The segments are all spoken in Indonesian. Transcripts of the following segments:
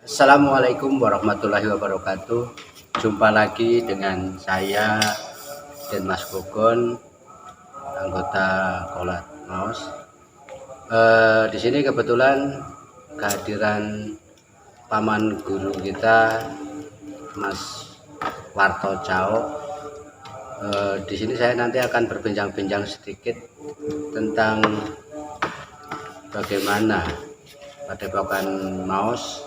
Assalamualaikum warahmatullahi wabarakatuh. Jumpa lagi dengan saya dan Mas Gogon, anggota Kolat Maos. Di sini kebetulan kehadiran paman guru kita, Mas Warto Cao. Di sini saya nanti akan berbincang-bincang sedikit tentang bagaimana Padepokan Maos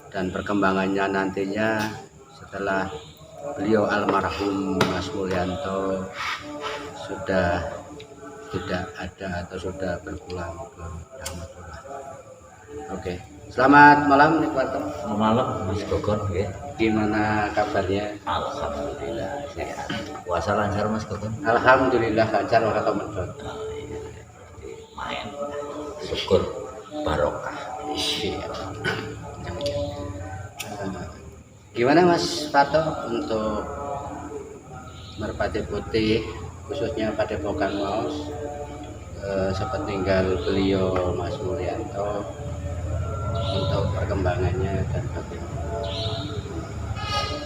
dan perkembangannya nantinya setelah beliau almarhum Mas Mulyanto sudah tidak ada atau sudah berpulang ke rahmatullah. Oke, selamat malam Nik Warto. Selamat malam Mas Gogon ya. Gimana kabarnya? Alhamdulillah sehat. Puasa lancar Mas Gogon? Alhamdulillah lancar ora medhot. Iya. Main. Syukur barokah. Iya. Gimana Mas Pato untuk Merpati Putih khususnya Padepokan Maos sepeninggal beliau Mas Mulyanto untuk perkembangannya dan bagaimana?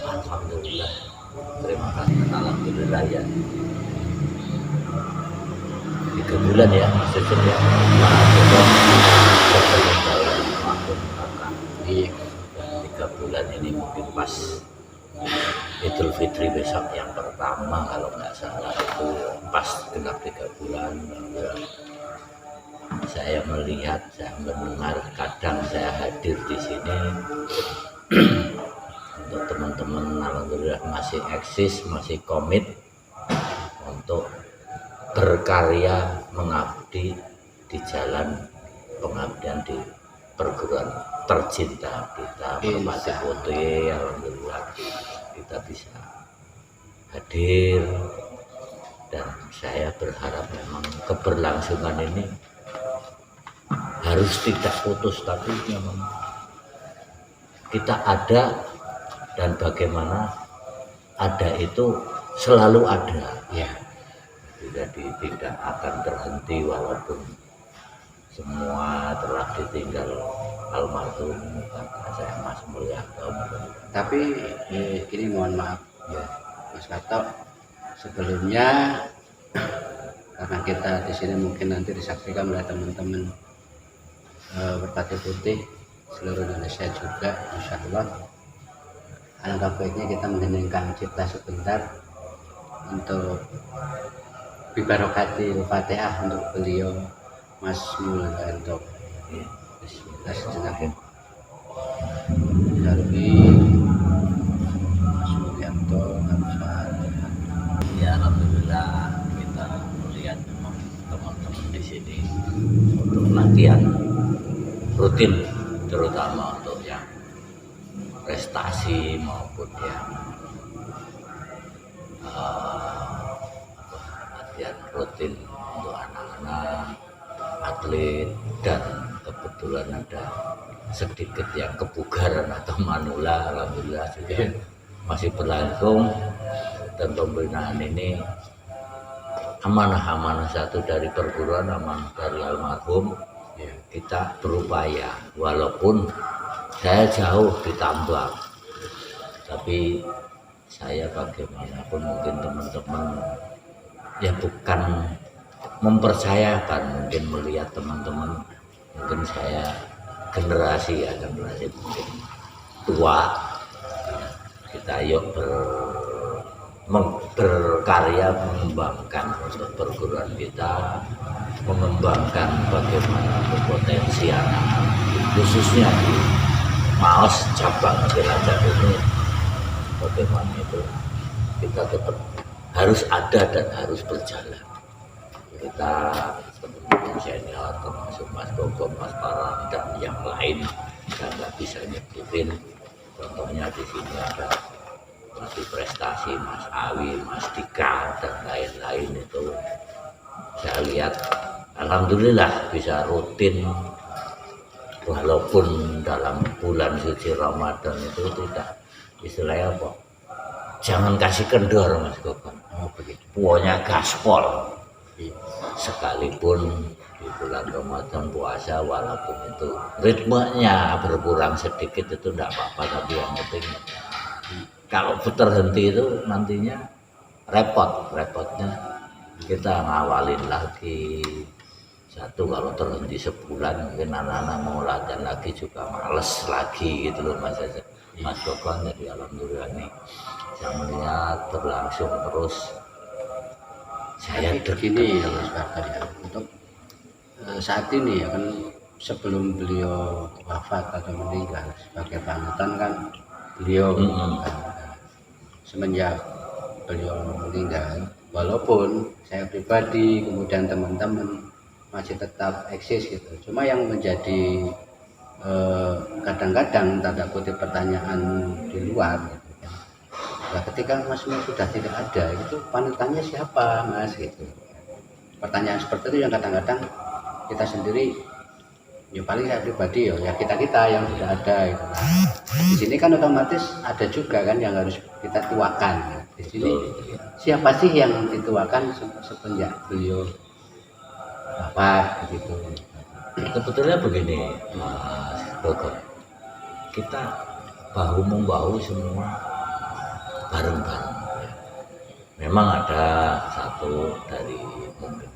Alhamdulillah. Terima kasih. Alhamdulillah ya. 3 bulan ya maksudnya ya. Iya. 3 bulan ini mungkin pas Idul Fitri besok yang pertama kalau nggak salah itu pas genap 3 bulan. Saya melihat, saya mendengar, kadang saya hadir di sini untuk teman-teman alhamdulillah masih eksis, masih komit untuk berkarya mengabdi di jalan pengabdian di perguruan tercinta kita Merpati Putih. Alhamdulillah kita bisa hadir dan saya berharap memang keberlangsungan ini harus tidak putus, tapi memang kita ada dan bagaimana ada itu selalu ada Ya. Jadi tidak akan terhenti walaupun semua telah ditinggal almarhum saya Mas Mulyanto. Tapi ini mohon maaf ya Mas Pato, sebelumnya karena kita di sini mungkin nanti disaksikan oleh teman-teman Merpati Putih seluruh Indonesia juga, insya Allah. Alangkah baiknya kita mengheningkan cipta sebentar untuk bibarokati Fatihah untuk beliau Mas Mulyanto. Bismillah sejenak. Dari Mas Mulyanto Ya alhamdulillah kita melihat memang teman-teman di sini untuk latihan rutin, terutama untuk yang prestasi maupun yang latihan rutin untuk anak-anak atlet, dan kebetulan ada sedikit yang kebugaran atau manula, alhamdulillah juga masih berlangsung. Dan pembinaan ini amanah satu dari perguruan, amanah dari almarhum. Kita berupaya walaupun saya jauh di Tambak, tapi saya bagaimanapun mungkin teman-teman ya bukan mempercayakan, mungkin melihat teman-teman mungkin saya generasi mungkin tua, kita yuk berkarya mengembangkan untuk perguruan kita, mengembangkan bagaimana potensi anak khususnya di Maos cabang Cilacap ini, bagaimana itu kita tetap harus ada dan harus berjalan. Kita teman-teman senior termasuk Mas Gogo, Mas Parang dan yang lain, saya nggak bisa nyebutin. Contohnya di sini ada masih prestasi Mas Awi, Mas Dika dan lain-lain, itu saya lihat alhamdulillah bisa rutin walaupun dalam bulan suci Ramadan itu tidak istilahnya apa, jangan kasih kendor Mas Gogo, pokoknya gaspol sekalipun di bulan Ramadan puasa, walaupun itu ritmenya berkurang sedikit itu tidak apa-apa, tapi yang penting kalau terhenti itu nantinya repotnya kita ngawalin lagi. Satu, kalau terhenti sebulan mungkin anak-anak mau latihan lagi juga males lagi gitu loh Mas Gokon. Jadi alhamdulillah nih saya melihat berlangsung terus. Saya begini ya Mas Bakar ya, untuk saat ini ya kan, sebelum beliau wafat atau meninggal sebagai panutan kan beliau kan, semenjak beliau meninggal, walaupun saya pribadi kemudian teman-teman masih tetap eksis gitu, cuma yang menjadi kadang-kadang tanda kutip pertanyaan di luar gitu kan. Nah, ketika Mas Mul sudah tidak ada, itu panutannya siapa Mas gitu. Pertanyaan seperti itu yang kadang-kadang kita sendiri, ya paling saya pribadi ya kita yang sudah ada gitu. Nah, di sini kan otomatis ada juga kan yang harus kita tuakan. Nah, di sini siapa sih yang dituakan semenjak beliau wafat begitu? Sebetulnya begini Mas Gokon, kita bahu membahu semua bareng-bareng. Memang ada satu dari mungkin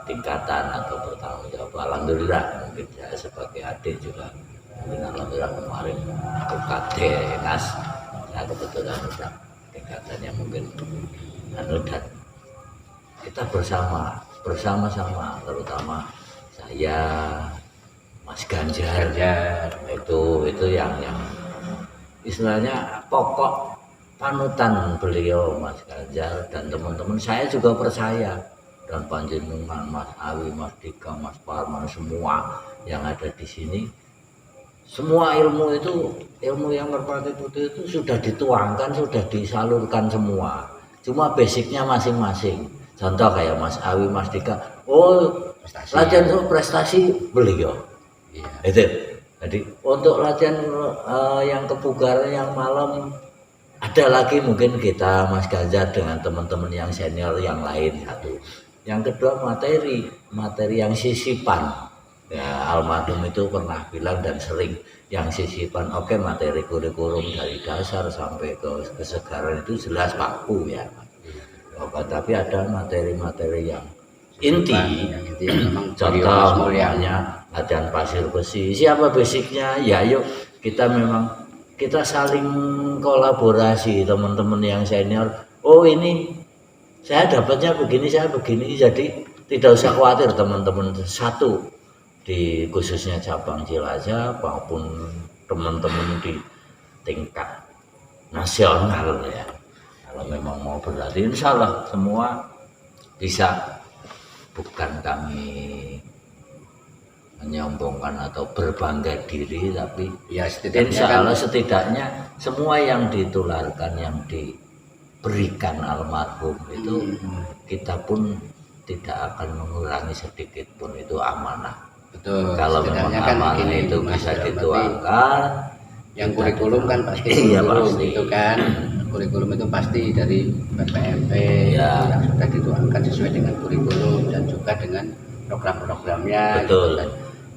tingkatan atau bertanggung jawab, alhamdulillah mungkin saya sebagai adik juga mungkin alhamdulillah kemarin UKD Nas, saya kebetulan udah tingkatannya mungkin dan kita bersama-sama terutama saya, Mas Ganjar itu yang istilahnya pokok panutan beliau Mas Ganjar, dan teman-teman saya juga percaya, dan panjenengan Mas Awi, Mas Dika, Mas Parman, semua yang ada di sini, semua ilmu yang merpati putih itu sudah dituangkan, sudah disalurkan semua, cuma basicnya masing-masing. Contoh kayak Mas Awi, Mas Dika, latihan prestasi beliau. Iya. Itu. Jadi untuk latihan yang kebugaran yang malam ada lagi mungkin kita Mas Ganjar dengan teman-teman yang senior yang lain satu. Yang kedua materi yang sisipan. Ya, almarhum itu pernah bilang dan sering yang sisipan. Oke, materi kurikulum dari dasar sampai ke kesegaran itu jelas baku ya. Tapi ada materi-materi yang inti contoh mulianya latihan pasir besi. Siapa basicnya? Ya yuk kita saling kolaborasi, teman-teman yang senior. Oh ini saya dapatnya begini, saya begini, jadi tidak usah khawatir teman-teman. Satu di khususnya cabang Cilacap maupun teman-teman di tingkat nasional ya. Kalau memang mau berlatih, insya Allah semua bisa. Bukan kami menyombongkan atau berbangga diri, tapi ya insya Allah setidaknya semua yang ditularkan, yang diberikan almarhum itu kita pun tidak akan mengurangi sedikit pun, itu amanah. Betul. Kalau memang amanah kan itu bisa dituangkan. Yang kurikulum kan pasti itu kan. Kurikulum itu pasti dari PPMP ya, yang sudah dituangkan sesuai dengan kurikulum dan juga dengan program-programnya. Betul. Gitu kan.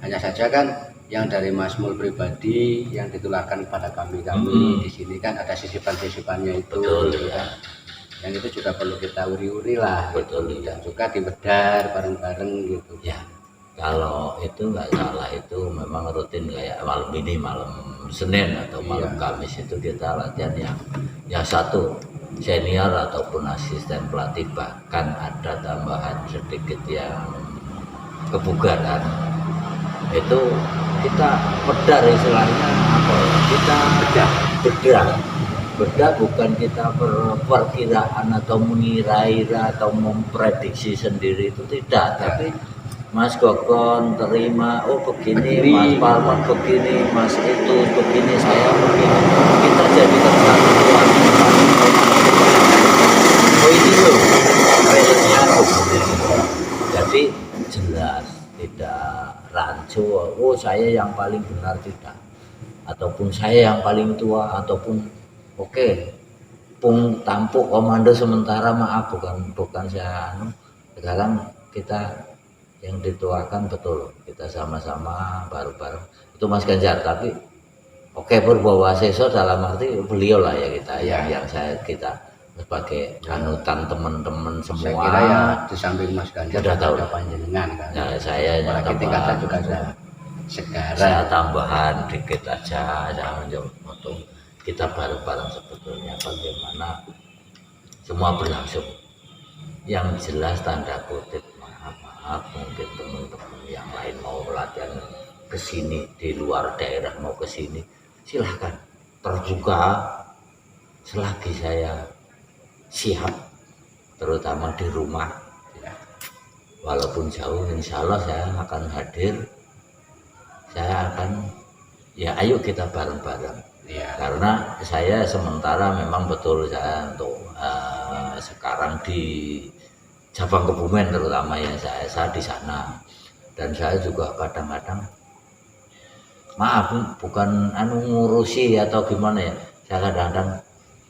Hanya saja kan yang dari Mas Mul pribadi yang ditularkan kepada kami di sini kan ada sisipan-sisipannya itu. Betul, gitu kan. Yang itu juga perlu kita uri-uri lah. Betul. Gitu. Dan juga dibedar bareng-bareng gitu. Ya. Kalau itu nggak salah, itu memang rutin kayak malam ini, malam Senin atau malam Kamis itu kita latihan yang satu senior ataupun asisten pelatih, bahkan ada tambahan sedikit yang kebugaran, itu kita bedar istilahnya apa ya, kita bedah bukan kita perkiraan atau mengira-ira atau memprediksi sendiri, itu tidak, tapi Mas Gokon terima, oh begini, Mas Parman begini, Mas itu begini, saya begini, kita jadi kesatuan. Oh ini loh, kayaknya jadi jelas, tidak rancu, oh saya yang paling benar, tidak, ataupun saya yang paling tua, ataupun oke, tampuk komando sementara, maaf bukan saya sekarang kita yang dituakan betul kita sama-sama bareng-bareng itu Mas Ganjar. Tapi oke Purbo Waseso dalam arti beliau lah ya kita yang kita sebagai anutan teman-teman semua. Saya kira ya di samping Mas Ganjar sudah tahu ada panjenengan kan. Nah, saya apalagi tingkatnya juga ada saya sekarang. tambahan dikit aja, untuk kita bareng-bareng sebetulnya bagaimana semua berlangsung. Yang jelas tanda kutip maaf mungkin teman-teman yang lain mau latihan ke sini di luar daerah mau ke sini silahkan terbuka selagi saya siap, terutama di rumah walaupun jauh insya Allah saya akan hadir, saya akan ya ayo kita bareng-bareng ya. Karena saya sementara memang betul saya untuk sekarang di Cabang Kebumen terutama ya saya di sana, dan saya juga kadang-kadang maaf bukan ngurusi atau gimana ya, saya kadang-kadang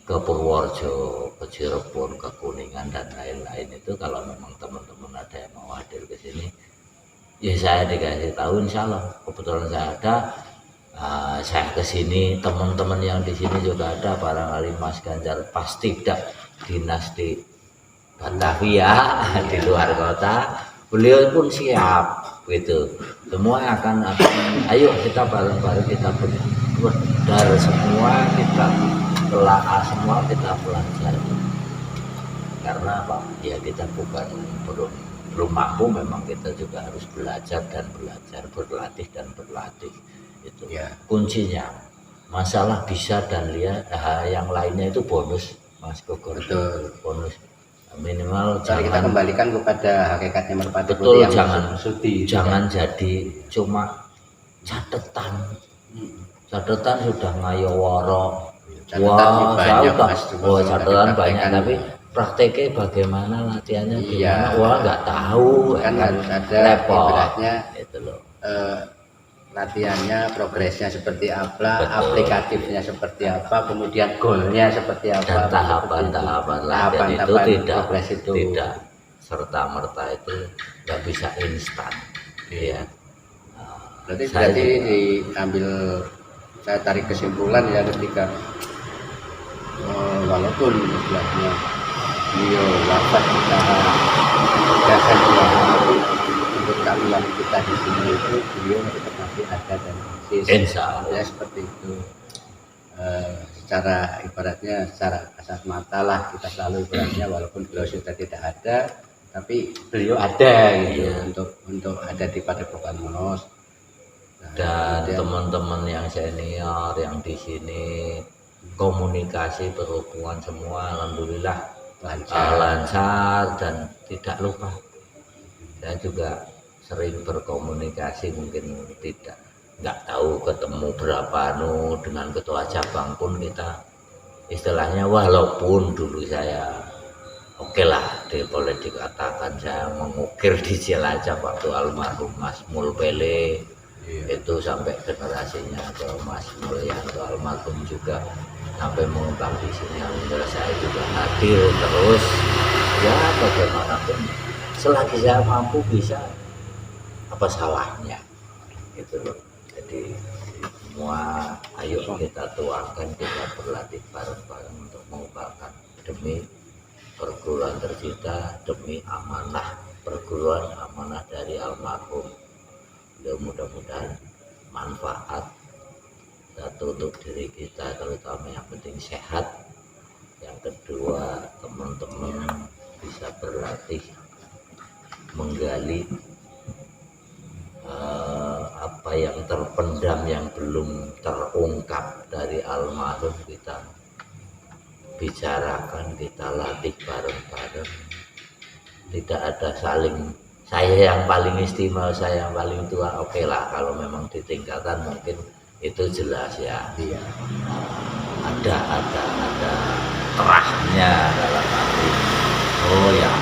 ke Purworejo, ke Cirebon, ke Kuningan dan lain-lain itu kalau memang teman-teman ada yang mau hadir ke sini ya saya dikasih tahu insya Allah kebetulan saya ada, saya ke sini teman-teman yang di sini juga ada, barangkali Mas Ganjar pasti tidak dinas di Batavia di luar kota, beliau pun siap gitu. Semua akan ayo kita bareng-bareng kita berdar semua, kita telaah semua, kita belajar. Karena apa? Ya kita bukan belum mampu, memang kita juga harus belajar dan belajar, berlatih dan berlatih. Itu kuncinya. Masalah bisa dan lihat yang lainnya itu bonus, Mas Gogor. Betul. Bonus. Minimal jadi kita kembalikan kepada hakikatnya merpati betul, putih jangan jadi cuma catatan sudah ngayoworo catatan banyak tapi prakteknya bagaimana, latihannya gimana, nggak tahu kan harus ada ibaratnya itu loh, latihannya, progresnya seperti apa, aplikatifnya seperti apa, kemudian goalnya seperti apa, dan tahapan-tahapan latihan itu tidak serta-merta itu nggak bisa instan ya. Berarti diambil, saya tarik kesimpulan ya ketika walaupun istilahnya beliau wafat secara dasar untuk kalian kita di sini itu beliau tetap masih ada dan insya Allah ya seperti itu. Secara ibaratnya secara kasat mata lah kita selalu ibaratnya walaupun beliau sudah tidak ada tapi beliau ada gitu untuk ada di Padepokan Monos. Dan teman-teman yang senior yang di sini komunikasi berhubungan semua alhamdulillah lancar dan tidak lupa. Saya juga sering berkomunikasi, mungkin nggak tahu ketemu berapa dengan ketua cabang pun kita istilahnya walaupun dulu saya oke lah boleh dikatakan saya mengukir di Cilacap waktu almarhum Mas Mulpele itu sampai generasinya ke Mas Mulyanto almarhum juga sampai mengembang di sini. Alhamdulillah saya juga hadir terus ya, bagaimanapun selagi saya mampu bisa, apa salahnya gitu loh. Jadi semua ayo kita tuangkan, kita berlatih bareng-bareng untuk mengembangkan demi perguruan tercinta, demi amanah perguruan, amanah dari almarhum. Mudah-mudahan manfaat satu untuk diri kita, terutama yang penting sehat, yang kedua teman-teman bisa berlatih menggali apa yang terpendam, yang belum terungkap dari almarhum, kita bicarakan, kita latih bareng-bareng. Tidak ada saling saya yang paling istimewa, saya yang paling tua, oke lah kalau memang di tingkatan mungkin itu jelas ya. Ada terahnya dalam arti oh ya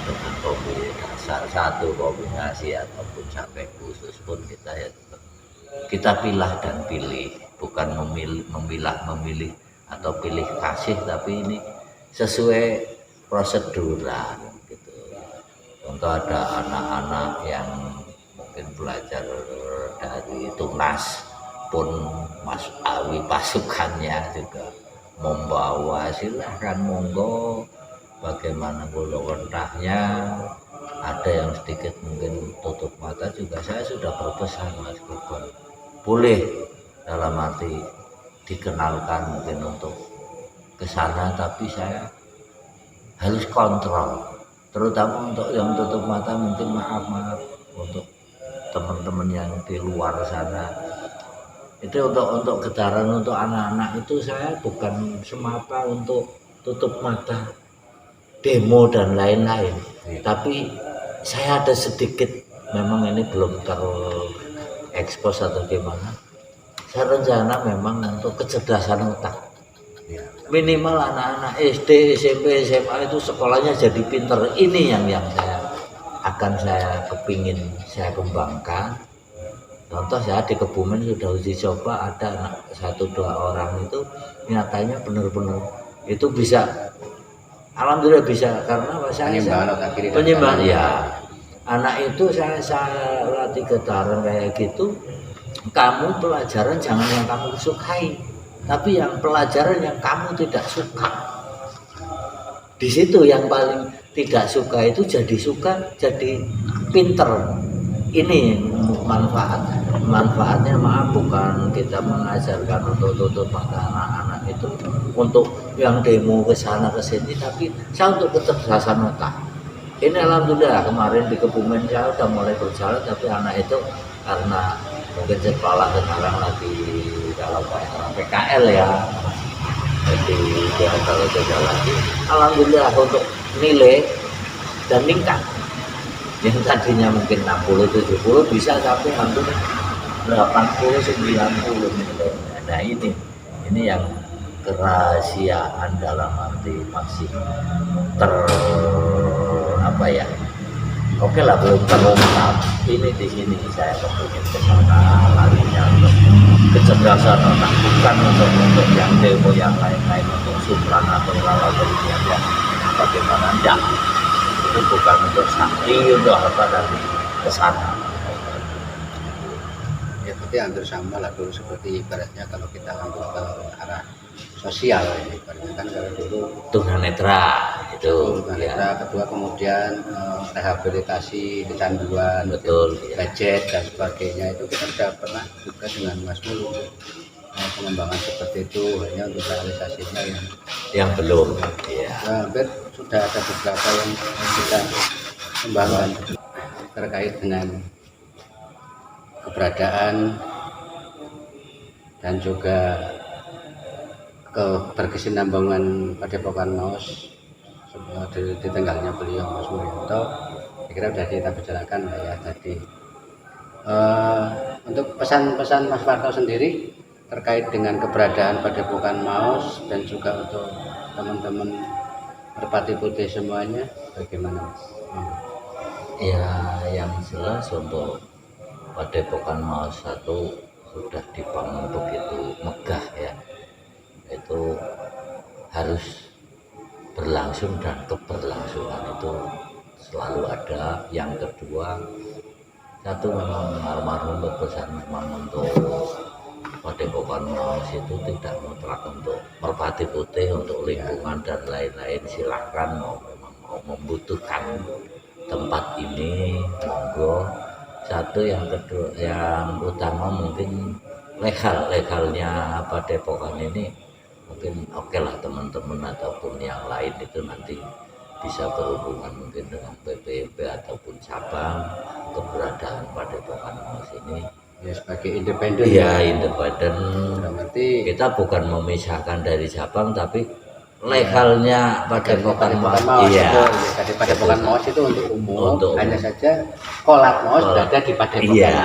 dengan satu kombinasi ataupun sampai khusus pun kita ya kita pilah dan pilih, bukan memilih atau pilih kasih, tapi ini sesuai proseduran gitu. contoh ada anak-anak yang mungkin belajar dari Tunas pun Mas Awi pasukannya juga membawa, silahkan monggo, bagaimana bulu wentahnya. Ada yang sedikit mungkin tutup mata juga saya sudah berpesan Mas Gubern, boleh dalam arti dikenalkan mungkin untuk ke sana, tapi saya harus kontrol, terutama untuk yang tutup mata. Mungkin maaf untuk teman-teman yang di luar sana, itu untuk getaran untuk anak-anak itu saya bukan semata untuk tutup mata demo dan lain-lain, tapi saya ada sedikit, memang ini belum terekspos atau gimana, saya rencana memang untuk kecerdasan otak. Minimal anak-anak SD, SMP, SMA itu sekolahnya jadi pinter. Ini yang saya kepingin saya kembangkan. Contoh saya di Kebumen sudah uji coba, ada anak 1-2 orang itu nyatanya benar-benar itu bisa, alhamdulillah bisa, karena saya penyimbangan ya. Anak itu saya latih getaran kayak gitu. Kamu pelajaran jangan yang kamu sukai, tapi yang pelajaran yang kamu tidak suka. Di situ yang paling tidak suka itu jadi suka, jadi pinter. Ini manfaatnya, maaf, bukan kita mengajarkan untuk tutup mata anak-anak itu untuk yang demo ke sana ke sini, tapi saya untuk kecerdasan otak. Ini alhamdulillah kemarin di Kebumen saya udah mulai berjalan, tapi anak itu karena mungkin sekolah sekarang lagi dalam PKL ya, jadi dia kalau tidak lagi, alhamdulillah untuk nilai dan meningkat. Yang tadinya mungkin 60-70 bisa sampai hampir 80-90 nilai. Nah ini yang kerahasiaan dalam arti masih oke lah, belum terungkap. Ini di sini saya kepingin ke sana larinya untuk kecerdasan otak, bukan untuk yang demo yang lain-lain, untuk supran atau lawan-lawan yang bagaimana enggak. Itu bukan untuk sakti, untuk apa tadi ke sana. Ya berarti hampir sama lah dulu, seperti ibaratnya kalau kita ambil ke arah sosial ini, kan kalau dulu tunanetra itu tunanetra, kedua kemudian rehabilitasi kecanduan, betul, gadget dan sebagainya, itu kita sudah pernah juga dengan Mas Mulu pengembangan seperti itu, hanya untuk realisasinya yang belum ya. Hampir sudah ada beberapa yang kita kembangkan terkait dengan keberadaan dan juga berkesinambungan Padepokan Maos di tenggalnya beliau Mas Wuryanto. Kira sudah kita bicarakan ya tadi. Untuk pesan-pesan Mas Warto sendiri terkait dengan keberadaan Padepokan Maos dan juga untuk teman-teman Merpati Putih semuanya, bagaimana Mas? Ya, yang jelas untuk Padepokan Maos 1 sudah dibangun begitu megah ya. Itu harus berlangsung dan keberlangsungan itu selalu ada. Yang kedua, satu memang almarhum berpesan memang untuk Padepokan Maos itu tidak mutlak untuk Merpati Putih, untuk lingkungan dan lain-lain. Silahkan mau membutuhkan tempat ini, monggo. Satu, yang kedua, yang utama mungkin legalnya Padepokan ini mungkin oke lah, teman-teman ataupun yang lain itu nanti bisa berhubungan mungkin dengan PPP ataupun cabang keberadaan Padepokan Maos ini ya sebagai independen. Ya independen, berarti kita bukan memisahkan dari cabang, tapi legalnya Padepokan Maos. Iya, Padepokan Maos itu untuk umum, hanya saja kolat Maos berada di Padepokan. Iya.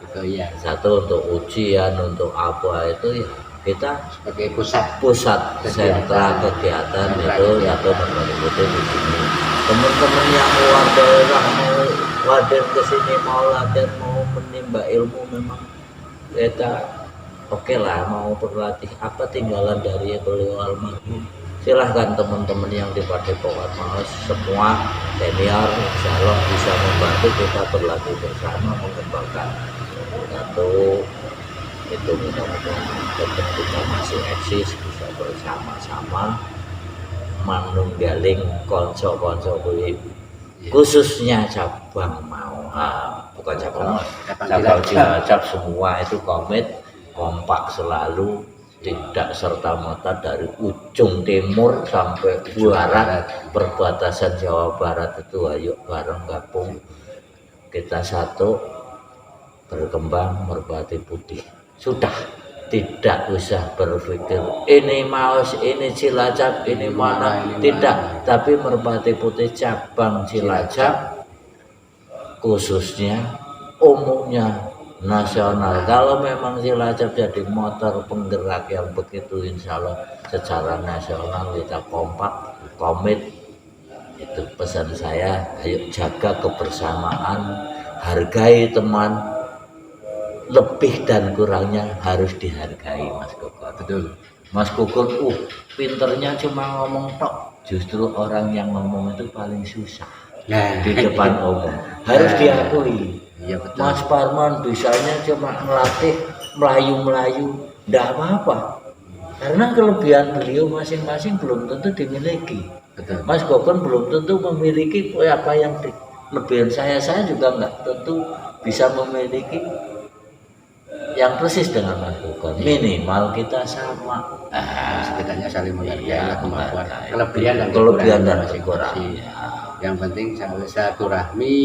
Gitu ya. Satu untuk ujian, untuk apa itu ya kita sebagai pusat sentra kegiatan itu atau Merpati Putih di sini. Teman-teman yang luar daerah mau wadir ke sini, mau latihan, mau menimba ilmu, memang kita oke lah, mau berlatih apa tinggalan dari beliau almarhum, Silahkan teman-teman yang di Padepokan Maos semua senior, insya Allah bisa membantu kita berlatih bersama mengembangkan satu itu. Mudah-mudahan tetap kita masih eksis, bisa bersama-sama manunggaling konco-konco kuwi, khususnya cabang mau bukan cabang Cilacap semua itu kompak selalu, tidak serta-merta dari ujung timur sampai barat perbatasan Jawa Barat itu ayo bareng gabung kita satu berkembang merpati putih. Sudah, tidak usah berpikir ini Maos, ini Cilacap, ini mana, tidak, tapi merpati putih cabang Cilacap khususnya, umumnya nasional. Kalau memang Cilacap jadi motor penggerak yang begitu, insya Allah secara nasional kita kompak, komit. Itu pesan saya, ayo jaga kebersamaan, hargai teman, lebih dan kurangnya harus dihargai Mas Gugum. Betul. Mas Gugum, pinternya cuma ngomong tok, justru orang yang ngomong itu paling susah di depan umum, harus diakui. Iya betul. Mas Parman bisanya cuma ngelatih melayu-melayu, tidak apa-apa. Karena kelebihan beliau masing-masing belum tentu dimiliki. Betul. Mas Gugum belum tentu memiliki apa yang kelebihan saya juga nggak tentu bisa memiliki yang persis dengan Mas Gugum. Minimal kita sama. Setidaknya saling menghargai Iya, kemampuan, menghargai. kelebihan dan masing-masing. kekurangan. Yang penting silaturahmi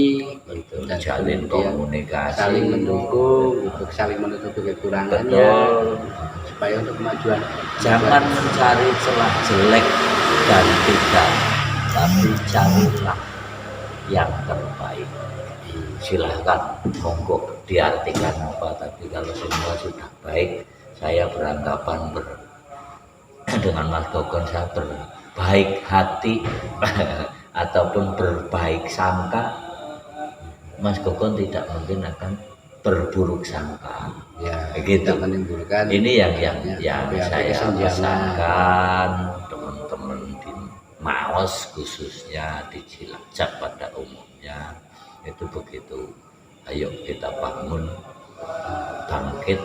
dan jalin komunikasi, saling mendukung, untuk saling menutupi kekurangannya. betul. Supaya untuk kemajuan. Jangan mencari celah jelek dan tidak, tapi carilah yang terbaik. Silahkan, monggo diartikan apa, tapi kalau semua sudah baik, saya beranggapan dengan Mas Gugum saya berbaik hati ataupun berbaik sangka, Mas Gugum tidak mungkin akan berburuk sangka. Ya, begitu. Menimbulkan ini yang saya pesankan teman-teman di Maos, khususnya di Cilacap pada umumnya itu begitu. Ayo kita bangun, bangkit,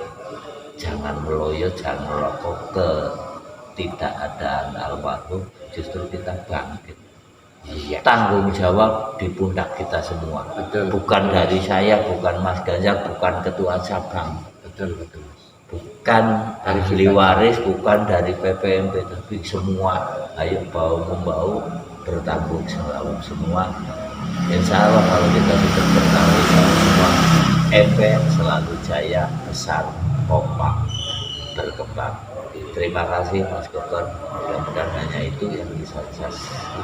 jangan meloyo, jangan merokok ke tidak ada almarhum, justru kita bangkit. Iya. Tanggung jawab di pundak kita semua. Betul. Bukan dari saya, bukan Mas Ganjar, bukan ketua cabang, Betul. bukan ahli waris, bukan dari PPMP, tapi semua ayo bau-membau bertanggung jawab semua. Insya Allah kalau kita sudah bertanggung jawab semua, MPM selalu jaya, besar, kompak, berkembang. Terima kasih Mas Gugum, mudah-mudahan hanya itu yang bisa saya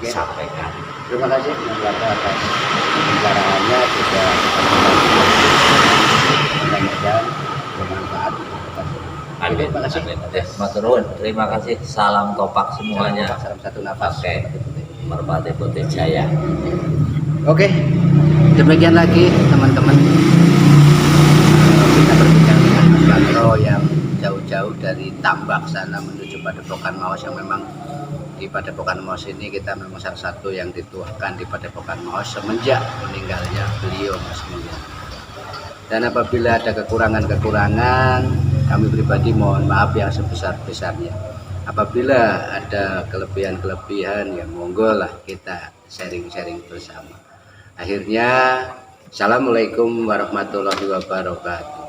sampaikan. Terima kasih Mas Lata atas pembicaraannya, juga mudah-mudahan bermanfaat. Amin. Terima kasih. Mas Turun, terima kasih. Salam kompak semuanya. Salam satu nafas. Oke, Merpati Putih Jaya. Oke, demikian lagi teman-teman. Kita berbincang dengan Mas Bagro yang jauh-jauh dari Tambak sana menuju Padepokan Maos, yang memang di Padepokan Maos ini kita memang salah satu yang dituahkan di Padepokan Maos semenjak meninggalnya beliau Mas Munir. Dan apabila ada kekurangan-kekurangan, kami pribadi mohon maaf yang sebesar-besarnya. Apabila ada kelebihan-kelebihan, ya monggo lah kita sharing-sharing bersama. Akhirnya, assalamualaikum warahmatullahi wabarakatuh.